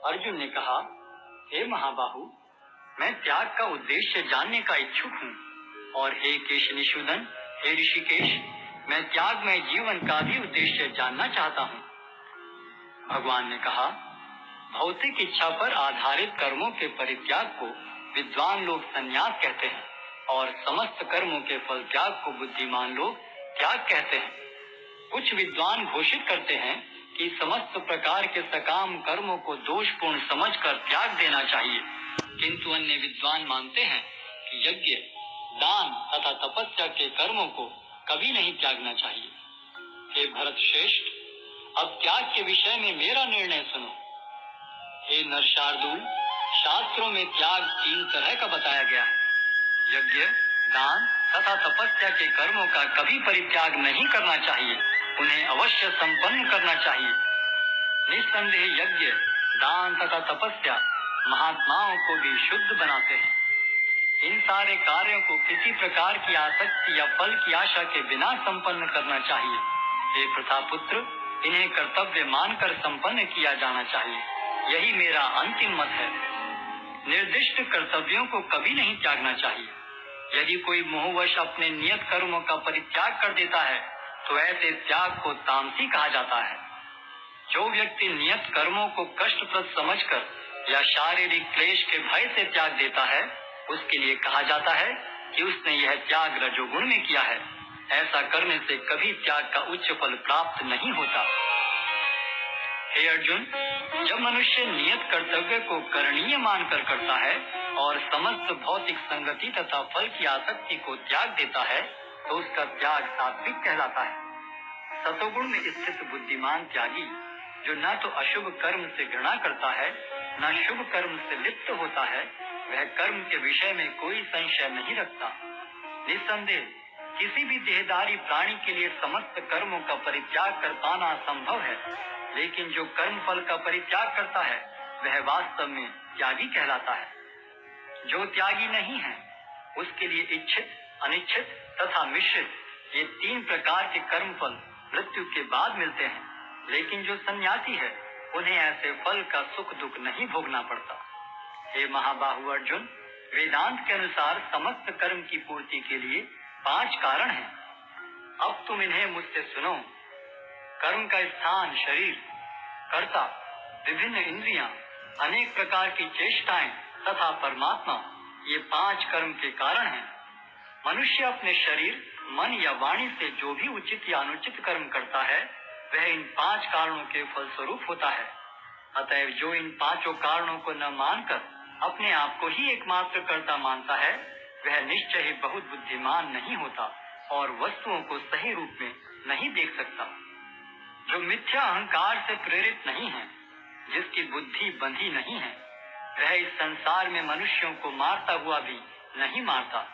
अर्जुन ने कहा, हे महाबाहु, मैं त्याग का उद्देश्य जानने का इच्छुक हूँ। और हे केशनिशूदन, हे ऋषिकेश, मैं त्यागमय जीवन का भी उद्देश्य जानना चाहता हूँ। भगवान ने कहा, भौतिक इच्छा पर आधारित कर्मों के परित्याग को विद्वान लोग संन्यास कहते हैं और समस्त कर्मों के फल त्याग को बुद्धिमान लोग त्याग कहते हैं। कुछ विद्वान घोषित करते हैं कि समस्त प्रकार के सकाम कर्मों को दोषपूर्ण समझकर त्याग देना चाहिए, किंतु अन्य विद्वान मानते हैं कि यज्ञ, दान तथा तपस्या के कर्मों को कभी नहीं त्यागना चाहिए। हे भरत श्रेष्ठ, अब त्याग के विषय में मेरा निर्णय सुनो। हे नरशार्दूल, शास्त्रों में त्याग 3 तरह का बताया गया है। यज्ञ, दान तथा तपस्या के कर्मों का कभी परित्याग नहीं करना चाहिए, उन्हें अवश्य संपन्न करना चाहिए। निस्संदेह यज्ञ, दान तथा तपस्या महात्माओं को भी शुद्ध बनाते हैं। इन सारे कार्यों को किसी प्रकार की आसक्ति या फल की आशा के बिना संपन्न करना चाहिए। हे प्रतापुत्र, इन्हें कर्तव्य मानकर संपन्न किया जाना चाहिए, यही मेरा अंतिम मत है। निर्दिष्ट कर्तव्यों को कभी नहीं त्यागना चाहिए। यदि कोई मोहवश अपने नियत कर्मों का परित्याग कर देता है तो ऐसे त्याग को तामसी कहा जाता है। जो व्यक्ति नियत कर्मों को कष्टप्रद समझकर या शारीरिक क्लेश के भय से त्याग देता है, उसके लिए कहा जाता है कि उसने यह त्याग रजोगुण में किया है। ऐसा करने से कभी त्याग का उच्च फल प्राप्त नहीं होता। हे अर्जुन, जब मनुष्य नियत कर्तव्य को करणीय मानकर करता है और समस्त भौतिक संगति तथा फल की आसक्ति को त्याग देता है तो उसका त्याग सात्विक कहलाता है। सतोगुण में स्थित बुद्धिमान त्यागी, जो न तो अशुभ कर्म से घृणा करता है न शुभ कर्म से लिप्त होता है, वह कर्म के विषय में कोई संशय नहीं रखता। निस्संदेह किसी भी देहधारी प्राणी के लिए समस्त कर्मों का परित्याग कर पाना असंभव है, लेकिन जो कर्म फल का परित्याग करता है वह वास्तव में त्यागी कहलाता है। जो त्यागी नहीं है उसके लिए इच्छित, अनिच्छित तथा मिश्रित ये 3 प्रकार के कर्म फल मृत्यु के बाद मिलते हैं, लेकिन जो सन्यासी है उन्हें ऐसे फल का सुख दुख नहीं भोगना पड़ता। हे महाबाहु अर्जुन, वेदांत के अनुसार समस्त कर्म की पूर्ति के लिए 5 कारण हैं। अब तुम इन्हें मुझसे सुनो। कर्म का स्थान शरीर, कर्ता, विभिन्न इंद्रियां, अनेक प्रकार की चेष्टाएं तथा परमात्मा, ये 5 कर्म के कारण हैं। मनुष्य अपने शरीर, मन या वाणी से जो भी उचित या अनुचित कर्म करता है वह इन 5 कारणों के फलस्वरूप होता है। अतएव जो इन 5 कारणों को न मानकर अपने आप को ही एकमात्र कर्ता मानता है वह निश्चय ही बहुत बुद्धिमान नहीं होता और वस्तुओं को सही रूप में नहीं देख सकता। जो मिथ्या अहंकार से प्रेरित नहीं है, जिसकी बुद्धि बंधी नहीं है, वह इस संसार में मनुष्यों को मारता हुआ भी नहीं मारता,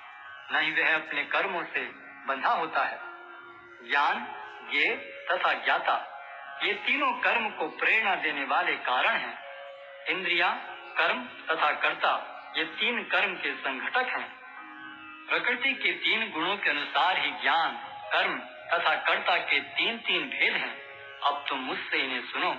न ही वह अपने कर्मों से बंधा होता है। ज्ञान, ज्ञेय तथा ज्ञाता, ये तीनों कर्म को प्रेरणा देने वाले कारण हैं। इंद्रियां, कर्म तथा कर्ता, ये 3 कर्म के संघटक हैं। प्रकृति के 3 गुणों के अनुसार ही ज्ञान, कर्म तथा कर्ता के 3 भेद हैं। अब तुम मुझसे इन्हें सुनो।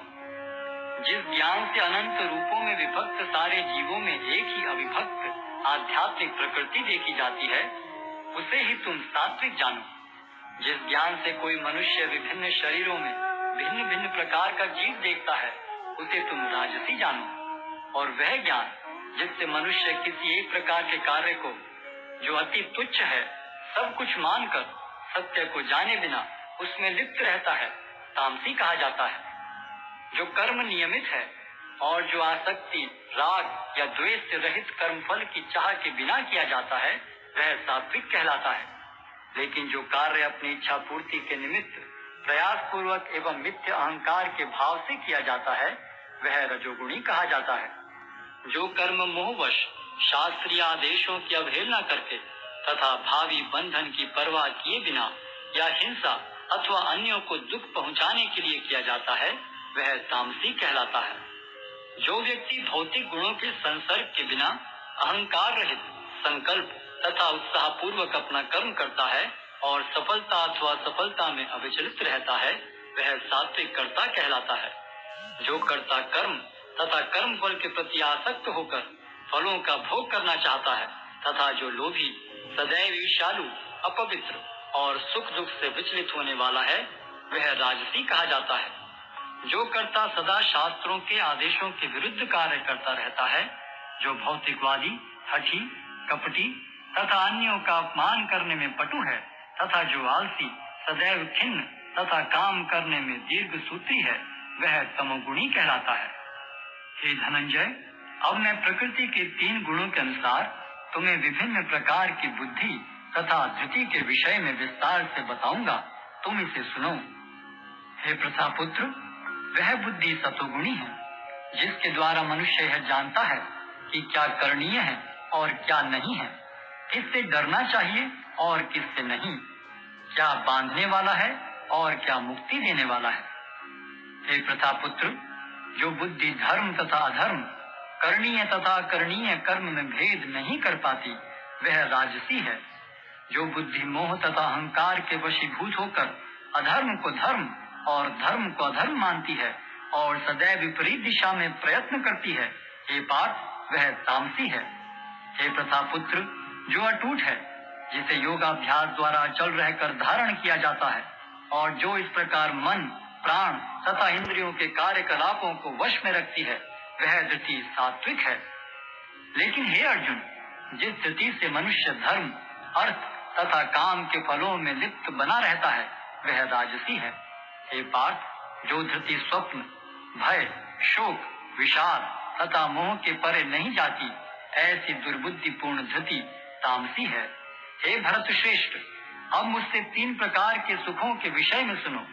जिस ज्ञान से अनंत रूपों में विभक्त सारे जीवों में एक ही अविभक्त आध्यात्मिक प्रकृति देखी जाती है, उसे ही तुम सात्विक जानो। जिस ज्ञान से कोई मनुष्य विभिन्न शरीरों में भिन्न भिन्न प्रकार का जीव देखता है, उसे तुम राजसी जानो। और वह ज्ञान जिससे मनुष्य किसी एक प्रकार के कार्य को, जो अति तुच्छ है, सब कुछ मानकर सत्य को जाने बिना उसमें लिप्त रहता है, तामसी कहा जाता है। जो कर्म नियमित है और जो आसक्ति, राग या द्वेष से रहित कर्मफल की चाह के बिना किया जाता है वह सात्विक कहलाता है। लेकिन जो कार्य अपनी इच्छा पूर्ति के निमित्त प्रयास पूर्वक एवं मिथ्य अहंकार के भाव से किया जाता है वह रजोगुणी कहा जाता है। जो कर्म मोहवश शास्त्रीय आदेशों की अवहेलना करके तथा भावी बंधन की परवाह किए बिना या हिंसा अथवा अन्यों को दुख पहुंचाने के लिए किया जाता है वह तामसी कहलाता है। जो व्यक्ति भौतिक गुणों के संसर्ग के बिना अहंकार रहित संकल्प तथा उत्साह पूर्वक अपना कर्म करता है और सफलता अथवा असफलता में अविचलित रहता है वह सात्विक कर्ता कहलाता है। जो कर्ता कर्म तथा कर्म फल के प्रति आसक्त होकर फलों का भोग करना चाहता है, तथा जो लोभी, सदैव ईर्ष्यालु, अपवित्र और सुख दुख से विचलित होने वाला है, वह राजसी कहा जाता है। जो कर्ता सदा शास्त्रों के आदेशों के विरुद्ध कार्य करता रहता है, जो भौतिकवादी, हठी, कपटी तथा अन्यों का अपमान करने में पटु है, तथा जो आलसी, सदैव खिन्न तथा काम करने में दीर्घ सूत्री है, वह तमोगुणी कहलाता है। हे धनंजय, अब मैं प्रकृति के 3 गुणों के अनुसार तुम्हें विभिन्न प्रकार की बुद्धि तथा धृति के विषय में विस्तार से बताऊंगा, तुम इसे सुनो। हे प्रथापुत्र, वह बुद्धि सतोगुणी है, जिसके द्वारा मनुष्य यह जानता है कि क्या करणीय है और क्या नहीं है, किससे डरना चाहिए और किससे नहीं, क्या बांधने वाला है और क्या मुक्ति देने वाला है। हे प्रथापुत्र, जो बुद्धि धर्म तथा अधर्म, करणीय तथा करणीय कर्म में भेद नहीं कर पाती, वह राजसी है। जो बुद्धि मोह तथा अहंकार के वशीभूत होकर अधर्म को धर्म और धर्म को अधर्म मानती है और सदैव विपरीत दिशा में प्रयत्न करती है, हे पार्थ, वह तामसी है। हे प्रथापुत्र, जो अटूट है, जिसे योगाभ्यास द्वारा अचल रहकर धारण किया जाता है और जो इस प्रकार मन, प्राण तथा इंद्रियों के कार्यकलापों को वश में रखती है, वह धृति सात्विक है। लेकिन हे अर्जुन, जिस धृति से मनुष्य धर्म, अर्थ तथा काम के फलों में लिप्त बना रहता है, वह राजसी है। हे पार्थ, जो धृति स्वप्न, भय, शोक, विषाद तथा मोह के परे नहीं जाती, ऐसी दुर्बुद्धिपूर्ण धृति तामसी है। हे भरत श्रेष्ठ, अब मुझसे 3 प्रकार के सुखों के विषय में सुनो,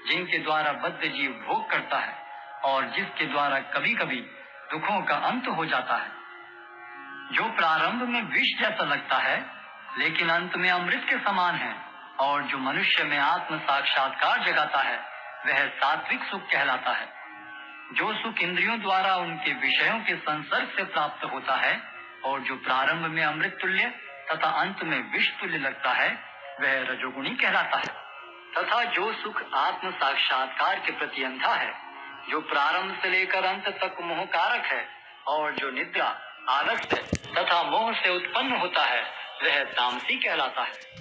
जिनके द्वारा बद्ध जीव भोग करता है और जिसके द्वारा कभी कभी दुखों का अंत हो जाता है। जो प्रारंभ में विष जैसा लगता है, लेकिन अंत में अमृत के समान है, और जो मनुष्य में आत्म साक्षात्कार जगाता है, वह सात्विक सुख कहलाता है। जो सुख इंद्रियों द्वारा उनके विषयों के संसर्ग से प्राप्त होता है और जो प्रारंभ में अमृत तुल्य तथा अंत में विष तुल्य लगता है, वह रजोगुणी कहलाता है। तथा जो सुख आत्म साक्षात्कार के प्रति अंधा है, जो प्रारंभ से लेकर अंत तक मोहकारक है और जो निद्रा, आलस्य तथा मोह से उत्पन्न होता है, वह तामसी कहलाता है।